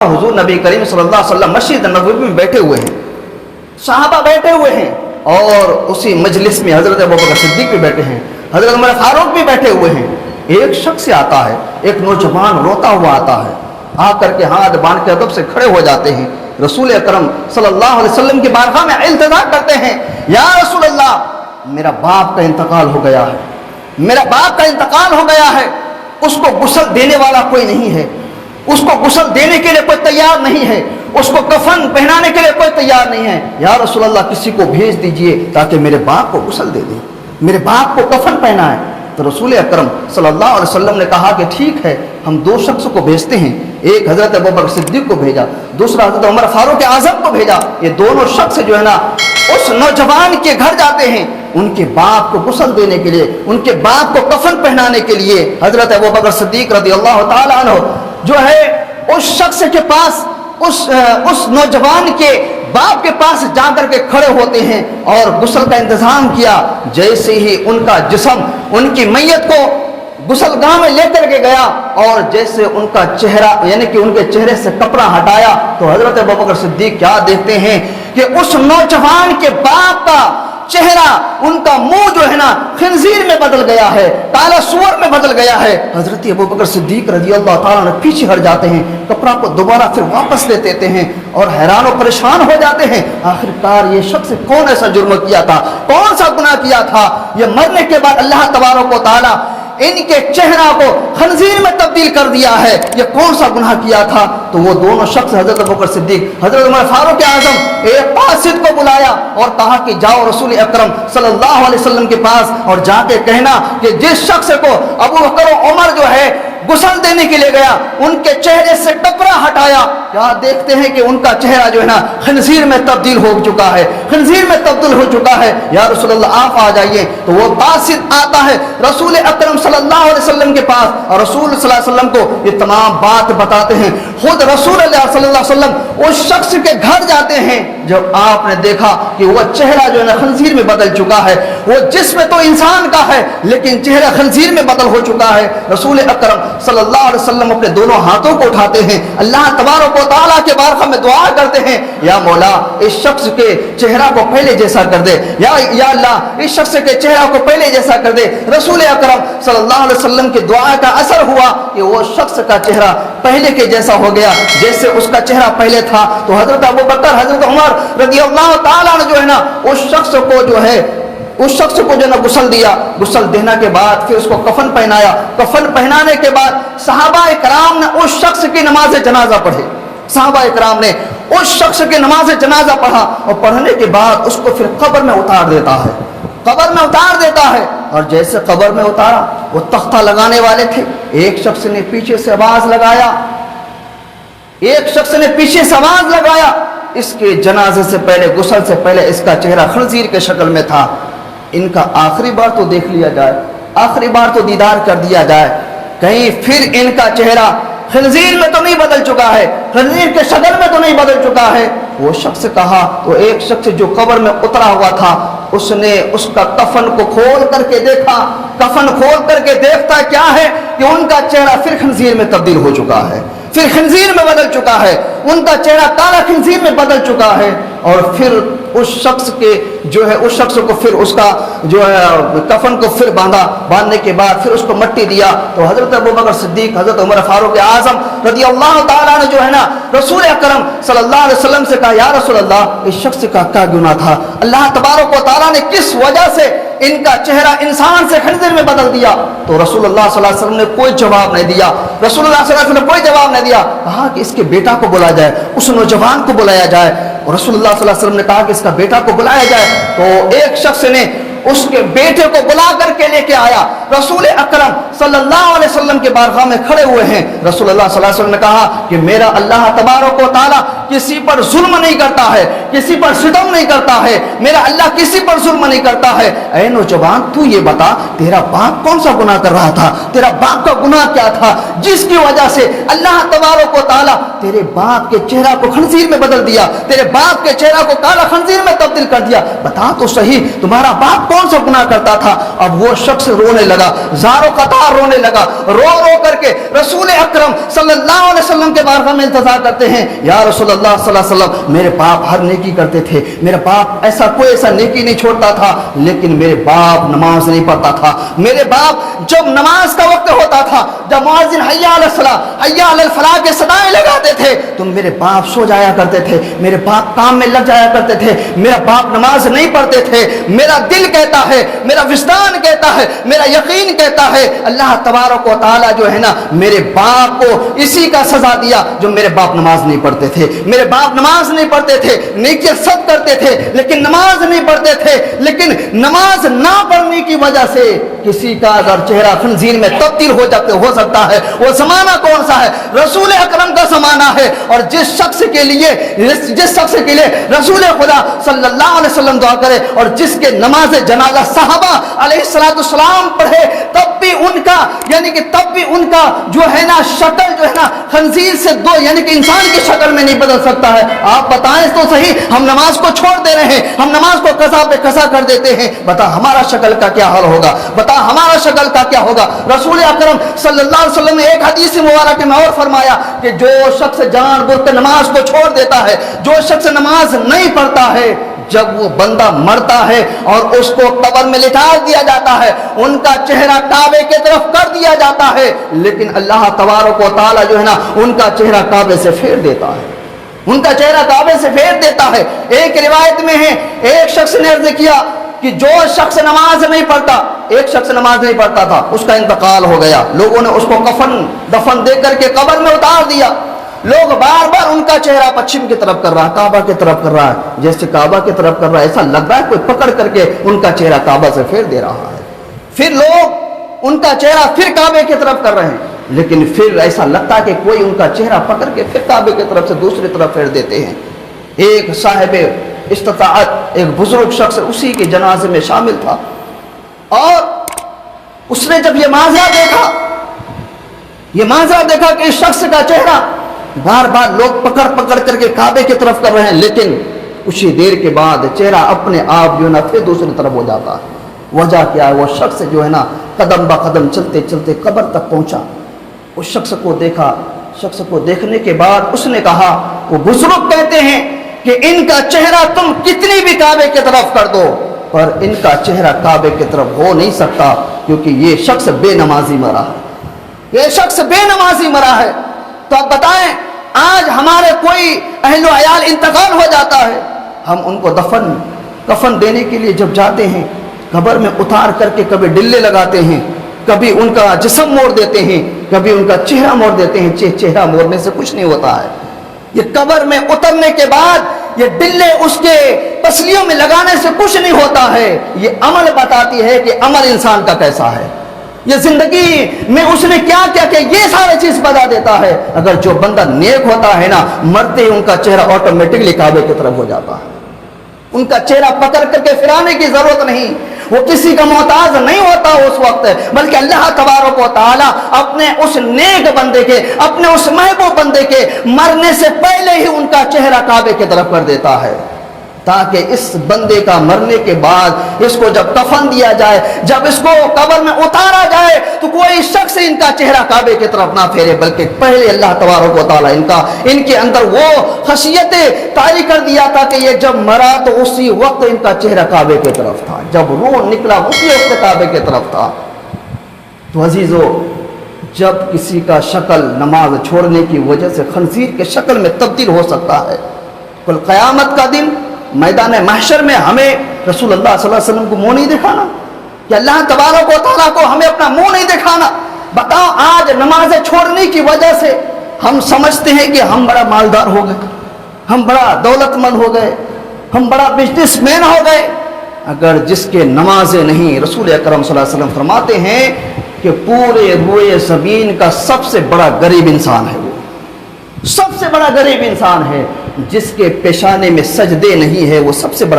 हुजूर नबी करीम सल्लल्लाहु अलैहि वसल्लम मस्जिद नबवी में बैठे हुए हैं, सहाबा बैठे हुए हैं, और उसी मजलिस में हज़रत अबू बकर सिद्दीक भी बैठे हैं, हज़रत उमर फारूक भी बैठे हुए हैं। एक शख्स आता है, एक नौजवान रोता हुआ आता है, आकर के हाथ बांध के अदब से खड़े हो जाते हैं, रसूल अकरम सल्लल्लाहु अलैहि वसल्लम की बारगाह में इल्तिजा करते हैं, या रसूल अल्लाह, मेरा बाप का इंतकाल हो गया है, मेरा बाप का इंतकाल हो गया है, उसको गुस्ल देने वाला कोई नहीं है, उसको गुस्ल देने के लिए कोई तैयार नहीं है, उसको कफन पहनाने के लिए कोई तैयार नहीं है, या रसूल अल्लाह किसी को भेज दीजिए ताकि मेरे बाप को गुस्ल दे दे, मेरे बाप को कफन पहनाए। तो रसूल अकरम सल्लल्लाहु अलैहि वसल्लम ने कहा कि ठीक है, हम दो शख्स को भेजते हैं, एक हज़रत अबू बकर सिद्दीक को भेजा, दूसरा हज़रत उमर फारूक आज़म को भेजा। ये दोनों शख्स जो है ना उस नौजवान के घर जाते हैं, उनके बाप को गुस्ल देने के लिए, उनके बाप को कफन पहनाने के लिए। हज़रत अबू बकर सिद्दीक रज़ियल्लाहु ताला अन्हु जो है उस शख्स के पास, उस नौजवान के बाप के पास जाकर के खड़े होते हैं और गुस्ल का इंतजाम किया। जैसे ही उनका जिस्म उनकी मैयत को गुस्लगाह में लेकर के गया और जैसे उनका चेहरा यानी कि उनके चेहरे से कपड़ा हटाया, तो हजरत अबू बकर सिद्दीक क्या देखते हैं कि उस नौजवान के बाप का चेहरा, उनका मुंह जो है ना खिंजीर में बदल गया है, काला सुअर में बदल गया है। हजरत अबू बकर सिद्दीक रज़ियल्लाहु ताला अन्हु पीछे हट जाते हैं, कपड़ा को दोबारा फिर वापस ले देते हैं और हैरान और परेशान हो जाते हैं। आखिरकार ये शख्स कौन ऐसा जुर्म किया था, कौन सा गुनाह किया था? ये मरने के बाद अल्लाह तबारक व तआला इनके चेहरा को खंजीर में तब्दील कर दिया है, ये कौन सा गुनाह किया था? तो वो दोनों शख्स हजरत अबू बकर सिद्दीक, हजरत उमर फारूक आज़म एक कासिद को बुलाया और कहा कि जाओ रसूल अकरम सल्लल्लाहु अलैहि वसल्लम के पास और जाके कहना कि जिस शख्स को अबू बकर और उमर जो है गुस्ल देने के लिए गया, उनके चेहरे से कपड़ा हटाया, क्या देखते हैं कि उनका चेहरा जो है ना खंजीर में तब्दील हो चुका है, खंजीर में तब्दील हो चुका है। या रसूल अल्लाह आप आ जाइए। तो वो कासिद आता है रसूल अकरम सल्लल्लाहु अलैहि वसल्लम के पास और रसूल सल्लल्लाहु अलैहि वसल्लम को ये तमाम बात बताते हैं। खुद रसूल सल्लल्लाहु अलैहि वसल्लम उस शख्स के घर जाते हैं, जब आपने देखा कि वो चेहरा जो है ना खंजीर में बदल चुका है, वो जिस्म तो इंसान का है लेकिन चेहरा खंजीर में बदल हो चुका है। रसूल अकरम सल्लल्लाहु अलैहि वसल्लम अपने दोनों हाथों को उठाते हैं, अल्लाह तबारक व तआला के बारगाह में दुआ करते हैं, या मौला इस शख्स के चेहरा को पहले जैसा कर दे, या अल्लाह इस शख्स के चेहरा को पहले जैसा कर दे। रसूल अकरम सल्लल्लाहु अलैहि वसल्लम की दुआ का असर हुआ कि वो शख्स का चेहरा पहले के जैसा हो गया जैसे उसका चेहरा पहले था। तो हजरत अबू बकर, हजरत उमर रज़ियल्लाहु ताला अन्हु जो है ना उस शख्स को जो है ना गुस्ल दिया, गुस्ल देने के बाद फिर उसको कफन पहनाया, कफन पहनाने के बाद सहाबा इकराम ने उस शख्स की नमाज जनाजा पढ़ी, सहाबा इकराम ने उस शख्स की नमाज जनाजा पढ़ा और पढ़ने के बाद उसको फिर कब्र में उतार देता है, कब्र में उतार देता है। और जैसे कब्र में उतारा, वो तख्ता लगाने वाले थे, एक शख्स ने पीछे से आवाज लगाया, एक शख्स ने पीछे से आवाज लगाया, इसके जनाजे से पहले, गुस्ल से पहले इसका चेहरा खंजीर के शक्ल में था, इनका आखिरी बार तो देख लिया जाए, आखिरी बार तो दीदार कर दिया जाए, कहीं फिर इनका चेहरा खंजीर में तो नहीं बदल चुका है, खंजीर के शक्ल में तो नहीं बदल चुका है। वो शख्स कहा, तो एक शख्स जो कब्र में उतरा हुआ था उसने उसका कफन को खोल करके देखा, कफन खोल करके देखता क्या है कि उनका चेहरा फिर खंजीर में तब्दील हो चुका है, फिर खंजीर में बदल चुका है, उनका चेहरा काला खंजीर में बदल चुका है। और फिर उस शख्स के जो है उस शख्स को फिर उसका जो है कफन को फिर बांधा, बांधने के बाद फिर उसको मट्टी दिया। तो हजरत अबू बकर सिद्दीक, हजरत उमर फारूक आज़म रज़ियल्लाहु ताला ने जो है ना रसूल अकरम सल्लल्लाहु अलैहि वसल्लम से कहा, या रसूल अल्लाह इस शख्स का क्या गुनाह था, अल्लाह तबारक व तआला ने किस वजह से इनका चेहरा इंसान से खंजीर में बदल दिया? तो रसूलुल्लाह सल्लल्लाहु अलैहि वसल्लम ने कोई जवाब नहीं दिया, रसूलुल्लाह सल्लल्लाहु अलैहि वसल्लम ने कोई जवाब नहीं दिया। कहा कि इसके बेटा को बुलाया जाए, उस नौजवान को बुलाया जाए, और रसूलुल्लाह सल्लल्लाहु अलैहि वसल्लम ने कहा कि इसका बेटा को बुलाया जाए। तो एक शख्स ने उसके बेटे को बुला करके लेके आया, रसूल अकरम सल्लल्लाहु अलैहि वसल्लम के बारगाह में खड़े हुए हैं। रसूलुल्लाह सल्लल्लाहु अलैहि वसल्लम ने कहा कि मेरा अल्लाह तबारक व तआला किसी पर जुल्म नहीं करता है, किसी पर सितम नहीं करता है, मेरा अल्लाह किसी पर जुल्म नहीं करता है। ऐ नौजवान, तू ये बता तेरा बाप कौन सा गुनाह कर रहा था, तेरा बाप का गुनाह क्या था जिसकी वजह से अल्लाह तबारक व तआला तेरे बाप के चेहरा को खंजीर में बदल दिया, तेरे बाप के चेहरा को काला खंजीर में तब्दील कर दिया? बता तो सही, तुम्हारा बाप कौन सा गुनाह करता था। अब वो शख्स रोने लगा, ज़ारो कतार रोने लगा, रो रो करके रसूल अकरम सल्लल्लाहु अलैहि वसल्लम के बारगाह में इंतजार करते हैं, या रसूलल्लाह सल्लल्लाहु अलैहि वसल्लम, मेरे बाप हर नेकी करते थे, मेरा बाप ऐसा नेकी नहीं छोड़ता था, लेकिन मेरे बाप नमाज नहीं पढ़ता था। मेरे बाप जब नमाज का वक्त होता था, जब मुअज्जिन हय्या अलल सलाह हय्या अलल फलाह के सदाएं लगाते थे, तो मेरे बाप सो जाया करते थे, मेरे बाप काम में लग जाया करते थे, मेरा बाप नमाज नहीं पढ़ते थे। मेरा दिल कहता है, मेरा विजदान कहता है, मेरा यकीन कहता है, अल्लाह तबारक व तआला जो है ना, मेरे बाप को इसी का सजा दिया जो मेरे बाप नमाज नहीं पढ़ते थे। मेरे बाप नमाज नहीं पढ़ते थे, नेकियां सब करते थे, लेकिन नमाज नहीं पढ़ते थे। लेकिन नमाज ना पढ़ने की वजह से किसी का अगर चेहरा खंजीर में तब्दील हो सकता है, वो जमाना कौन सा है? रसूल अकरम का जमाना है। और जिस शख्स के लिए रसूल खुदा सल्लल्लाहु अलैहि वसल्लम दुआ करे और जिसके नमाज जनाजा सहाबा अलैहिस्सलाम पढ़े, तब भी उनका जो है ना शक्ल जो है ना खंजीर से दो यानी कि इंसान की शक्ल में नहीं बदल सकता है। आप बताएं तो सही, हम नमाज को छोड़ दे रहे हैं, हम नमाज को कसा पे कसा कर देते हैं, बता हमारा शक्ल का क्या हाल होगा? बता हमारा शक्ल का क्या होगा? रसूल अकरम सल्लल्लाहु अलैहि वसल्लम ने एक हदीस मुबारक में और फरमाया कि जो शख्स जानबूझ कर नमाज को छोड़ देता है, जो शख्स नमाज नहीं पढ़ता है, जब वो बंदा मरता है और उसको कब्र में लिटा दिया जाता है, उनका चेहरा काबे की तरफ कर दिया जाता है, लेकिन अल्लाह तबारक व तआला जो है ना, उनका चेहरा काबे से फेर देता है, उनका चेहरा काबे से फेर देता है। एक रिवायत में है, एक शख्स ने अर्ज किया कि जो शख्स नमाज नहीं पढ़ता, एक शख्स नमाज नहीं पढ़ता था, उसका इंतकाल हो गया, लोगों ने उसको कफन दफन दे करके कब्र में उतार दिया। लोग बार बार उनका चेहरा पश्चिम की तरफ कर रहा है, काबा की तरफ कर रहा है, जैसे काबा की तरफ कर रहा है, ऐसा लग रहा है कोई पकड़ करके उनका चेहरा काबा से फेर दे रहा है। फिर लोग उनका चेहरा फिर काबे की तरफ कर रहे हैं, लेकिन फिर ऐसा लगता है कि कोई उनका चेहरा पकड़ के फिर काबे की तरफ से दूसरी तरफ फेर देते हैं। एक साहिब इस्तिताअत, एक बुजुर्ग शख्स उसी के जनाजे में शामिल था, और उसने जब ये माजरा देखा कि इस शख्स का चेहरा बार बार लोग पकड़ पकड़ करके काबे की तरफ कर रहे हैं, लेकिन कुछ ही देर के बाद चेहरा अपने आप जो है ना फिर दूसरी तरफ हो जाता है। वजह क्या है? वो शख्स जो है ना कदम ब कदम चलते चलते कब्र तक पहुंचा, उस शख्स को देखा, शख्स को देखने के बाद उसने कहा, वो बुजुर्ग कहते हैं कि इनका चेहरा तुम कितनी भी काबे की तरफ कर दो, पर इनका चेहरा काबे की तरफ हो नहीं सकता, क्योंकि ये शख्स बेनमाजी मरा है, ये शख्स बेनमाजी मरा है। तो आप बताएं, आज हमारे कोई अहलो अयाल इंतकाल हो जाता है, हम उनको कफन देने के लिए जब जाते हैं, कब्र में उतार करके कभी डिल्ले लगाते हैं, कभी उनका जिस्म मोड़ देते हैं, कभी उनका चेहरा मोड़ देते हैं। चेहरा मोड़ने से कुछ नहीं होता है, ये कब्र में उतरने के बाद ये डिल्ले उसके पसलियों में लगाने से कुछ नहीं होता है। ये अमल बताती है कि अमल इंसान का कैसा है, ये जिंदगी में उसने क्या क्या किया, ये सारी चीज बता देता है। अगर जो बंदा नेक होता है ना, मरते ही उनका चेहरा ऑटोमेटिकली काबे की तरफ हो जाता है, उनका चेहरा पकड़ करके फिराने की जरूरत नहीं, वो किसी का मोहताज नहीं होता उस वक्त, बल्कि अल्लाह तबारक व तआला अपने उस नेक बंदे के, अपने उस महबूब बंदे के मरने से पहले ही उनका चेहरा काबे की तरफ कर देता है, ताकि इस बंदे का मरने के बाद इसको जब कफन दिया जाए, जब इसको कब्र में उतारा जाए, तो कोई शख्स इनका चेहरा काबे की तरफ ना फेरे, बल्कि पहले अल्लाह तबारक व तआला इनके अंदर वो खशियत तारी कर दिया था कि ये जब मरा तो उसी वक्त इनका चेहरा काबे की तरफ था, जब रूह निकला उसी वक्त काबे की तरफ था। तो अजीजों, जब किसी का शक्ल नमाज छोड़ने की वजह से खंजीर के शक्ल में तब्दील हो सकता है, कल क़यामत का दिन मैदान महशर में हमें रसूलुल्लाह सल्लल्लाहु अलैहि वसल्लम को मुंह नहीं दिखाना, कि अल्लाह तबारक व तआला को हमें अपना मुंह नहीं दिखाना। बताओ, आज नमाज छोड़ने की वजह से हम समझते हैं कि हम बड़ा मालदार हो गए, हम बड़ा दौलतमंद हो गए, हम बड़ा बिजनेसमैन हो गए। अगर जिसके नमाजें नहीं, रसूल अकरम सल्लल्लाहु अलैहि वसल्लम फरमाते हैं कि पूरे रोए ज़मीन का सबसे बड़ा गरीब इंसान है, वो सबसे बड़ा गरीब इंसान है। जिसके पेशाने में सजदे नहीं है, वो सबसे बड़ा